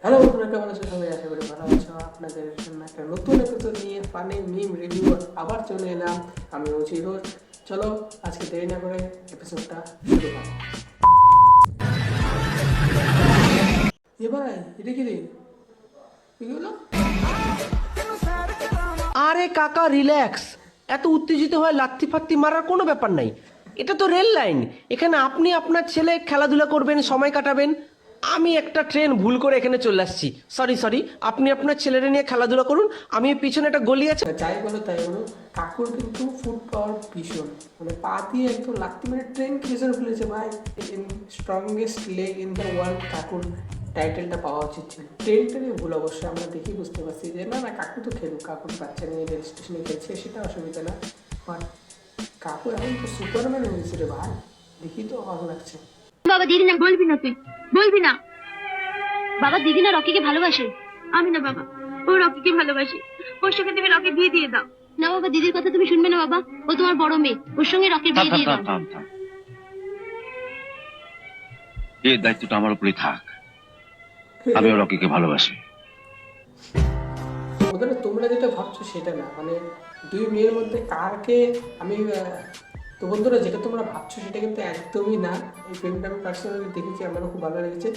Hello বন্ধুরা, কেমন আছো সবাই? আশা করি ভালো আছো। আপনাদের জন্য একটা নতুন এপিসোড নিয়ে ফানি মিম রিভিউ আবার চলে এলাম। আমি হচ্ছি রোজ। চলো আজকে দেরি না করে এপিসোডটা শুরু করো। এ ভাই, এটা কি রে? কি হলো? আরে কাকা রিল্যাক্স, এত উত্তেজিত হয়ে লাত্তি ফাত্তি মারার কোনো ব্যাপার নাই। এটা তো রেল লাইন, এখানে আপনি আপনার ছেলে খেলাধুলা করবেন, সময় কাটাবেন। আমি একটা ট্রেন ভুল করে এখানে চলে আসছি, সরি। আপনি আপনার ছেলেরা নিয়ে খেলাধুলা করুন, আমি পিছনে একটা গলি আছে। যাই বলো তাই বলো, কাকুর কিন্তু ফুড পাওয়ার ভীষণ, মানে পা দিয়ে একদম লাত্তি মেরে ট্রেন ক্রেজার ফেলেছে ভাই। Strongest leg in the world কাকুর টাইটেলটা পাওয়া উচিত ছিল। ট্রেনটারই ভুল অবশ্যই, আমরা দেখি বুঝতে পারছি যে না কাকু তো খেলুক, কাকুর বাচ্চা নিয়ে রেল স্টেশনে গেছে, সেটা অসুবিধা না। বাট কাকু এখন তো সুপারম্যান হয়েছে রে ভাই, দেখি তো অবাক লাগছে। বাবা দিদি না, বলবি না, তুই বলবি না। বাবা দিদি না রকিকে ভালোবাসে। আমি না বাবা, ও রকিকে ভালোবাসে। ওর সঙ্গে তুমি রকি বিয়ে দিয়ে দাও না বাবা। দিদির কথা তুমি শুনবে না বাবা, ও তোমার বড় মেয়ে, ওর সঙ্গে রকির বিয়ে দিয়ে দাও। এই দায়িত্বটা আমার উপরেই থাক। আমি রকিকে ভালোবাসি। বন্ধুরা, তোমরা যেটা ভাবছো সেটা না, মানে দুই মেয়ের মধ্যে কারকে আমি তো বন্ধুরা, যেটা তোমরা ভাবছো সেটা কিন্তু একদমই না। এই ফিল্মটা আমি পার্সোনালি দেখেছি, আমারও খুব ভালো লেগেছে।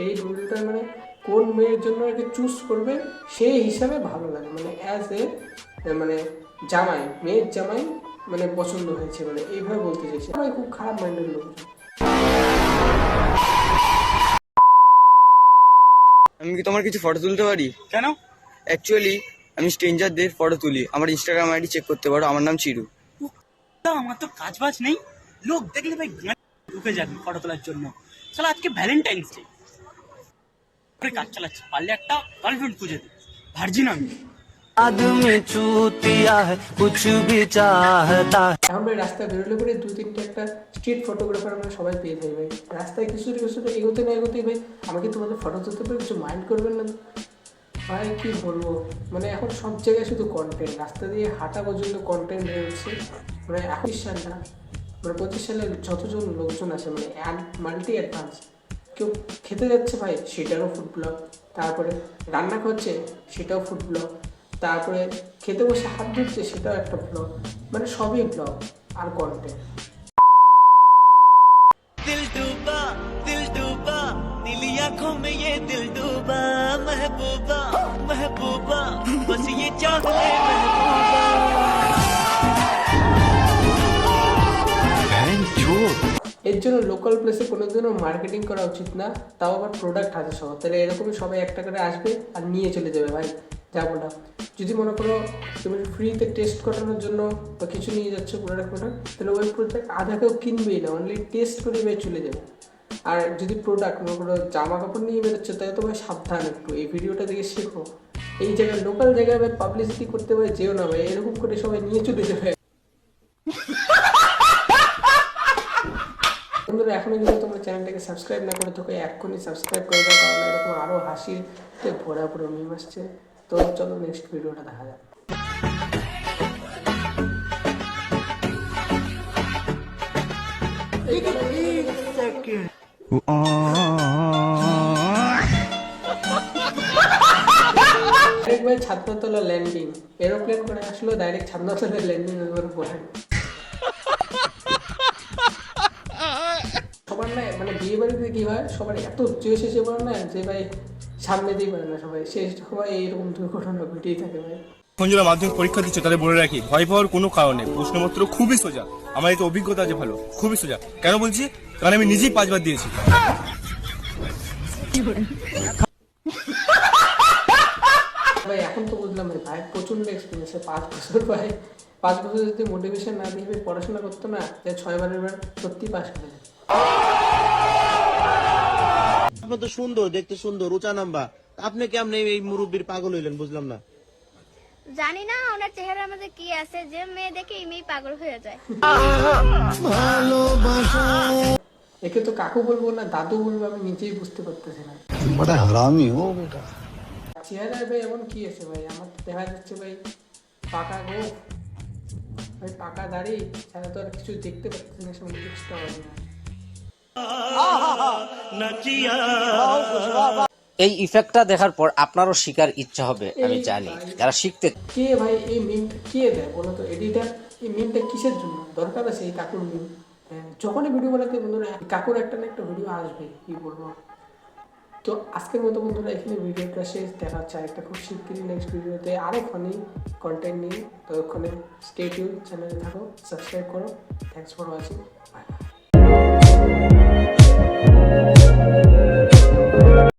এই রুলটা মানে কোন মেয়ের জন্য আর কি চুজ করবে সেই হিসাবে ভালো লাগে, মানে অ্যাজ এ মানে জামাই, মেয়ের জামাই মানে পছন্দ হয়েছে, মানে এইভাবে বলতে চাইছি। সবাই খুব খারাপ মাইন্ডের লোক। আমি কি তোমার কিছু ফটো তুলতে পারি? কেন? অ্যাকচুয়ালি আমি স্ট্রেঞ্জারদের ফটো তুলি। আমার ইনস্টাগ্রাম আইডি চেক করতে পারো, আমার নাম চিরু। আমার তো কাজ বাজ নেই, লোক দেখলে ভাই ঢুকে যাবে ফটো তোলার জন্য। চলো আজকে ভ্যালেন্টাইন্স ডে, কাজ চালাচ্ছি, পারলে একটা গার্লফ্রেন্ড খুঁজে দিই। ভার্জিন আমি। এখন ভাই রাস্তায় বেরোলে পরে দুই তিনটে একটা স্ট্রিট ফটোগ্রাফার আমরা সবাই পেয়ে যাই ভাই। রাস্তায় কিছু এগোতে না এগোতেই ভাই আমাকে তোমাদের ফটো তুলতে পারে, কিছু মাইন্ড করবেন না ভাই। কি বলবো, মানে এখন সব জায়গায় শুধু কন্টেন্ট, রাস্তা দিয়ে হাঁটা পর্যন্ত কন্টেন্ট হয়ে উঠছে। মানে 21 সালটা, মানে 25 সালের যতজন লোকজন আছে মানে মাল্টি অ্যাডভান্স। কেউ খেতে যাচ্ছে ভাই, সেটারও ফুড ব্লগ। তারপরে রান্না করছে, সেটাও ফুড ব্লগ। তারপরে খেতে বসে হাত ধুচ্ছে, সেটাও একটা ব্লগ। মানে সবই ব্লগ আর কন্টেন্ট। दिल डूबा नीली आंखों में ये दिल डूबा, महबूबा महबूबा बस ये चाह ले महबूबा। এর জন্য লোকাল প্লেসে কোনোদিনও মার্কেটিং করা উচিত না, তাও আবার প্রোডাক্ট আছে সব, তাহলে এরকমই সবাই একটা করে আসবে আর নিয়ে চলে যাবে ভাই। যাবো না, যদি মনে করো তুমি ফ্রিতে টেস্ট করানোর জন্য বা কিছু নিয়ে যাচ্ছ প্রোডাক্ট, তাহলে ওই প্রোডাক্ট আধা কেউ কিনবেই না, অনলি টেস্ট করে ভাই চলে যাবে। আর যদি প্রোডাক্ট মনে করো জামা কাপড় নিয়ে বেরোচ্ছে, তাহলে তো ভাই সাবধান, একটু এই ভিডিওটা দেখে শেখো। এই জায়গায় লোকাল জায়গায় ভাই পাবলিসিটি করতে ভাই যেও না ভাই, এরকম করে সবাই নিয়ে চলে যাবে। বন্ধুরা, এখনো যদি তোমরা চ্যানেলটাকে সাবস্ক্রাইব না করে থাকো, এক্ষুনি সাবস্ক্রাইব করে দাও, কারণ এরকম আরও হাসিতে ভরা পুরো মিম আসছে। তো চলো নেক্সট ভিডিওটা দেখা যাক। ভাই ছাদনাতলা ল্যান্ডিং, এরোপ্লেন করে আসলো, ডাইরেক্ট ছাদনাতলা ল্যান্ডিং করে পড়ে। সবার না মানে বিয়ে বাড়িতে কি হয়, সবার এত চেয়ে পড়ে না যে ভাই সামনে দিয়ে পারে না সবাই, শেষ সবাই এইরকম দুর্ঘটনা ঘটেই থাকে ভাই। এখন যারা মাধ্যমিক পরীক্ষা দিচ্ছে তাদের বলে রাখি, ভয় পাওয়ার কোনো কারণ নেই। প্রশ্নপত্র খুবই সোজা, আমার এই তো অভিজ্ঞতা আছে ভালো, খুবই সোজা। কেন বলছি? কারণ আমি নিজেই 5 বার দিয়েছি। ভাই এখন তো বুঝলাম ভাই, ভাই প্রচন্ড এক্সপিরিয়েন্স, 5 বছর ভাই। 5 বছর যদি মোটিভেশন না দিয়ে পড়াশোনা করতো না, 6 বারের বার সত্যি পাস করে যায়। আপনি তো সুন্দর, দেখতে সুন্দর, উঁচা নাম্বা, আপনি কেমনে এই মুরব্বীর পাগল হইলেন বুঝলাম না। জানি না ওনার চেহারার মধ্যে কি আছে যে মেয়ে দেখে এমনি পাগল হয়ে যায়। একে তো কাকু বলবো না দাদু বলবো, আমি নিজেই বুঝতে পারতেছি না। বড় হারামি ও বেটা। চেহারায় ভাই এমন কি আছে ভাই, আমার তো দেখা যাচ্ছে ভাই পাকা গো ভাই, পাকা দাড়ি ছাড়া তো আর কিছু দেখতে পাচ্ছি না, সব এক্সট্রা। এই ইফেক্টটা দেখার পর আপনারও শিকার ইচ্ছা হবে আমি জানি। যারা শিখতে কে ভাই এই মিমটা কে দেয় বলো তো? এডিটার এই মিমটা কিসের জন্য দরকার আছে এই কাকুর মিম? যখনই ভিডিও বানাতে বন্ধুরা কাকুর একটা না একটা ভিডিও আসবে, কি বলবো। তো আজকের মতো বন্ধুরা এখানে ভিডিওটা শেষ। দেখা হচ্ছে আরেকটা খুব শিগগিরই নেক্সট ভিডিওতে আরও ফানি কন্টেন্ট নিয়ে। ততক্ষণে স্টে টিউন, চ্যানেলে থাকো, সাবস্ক্রাইব করো। Thanks for watching, bye bye.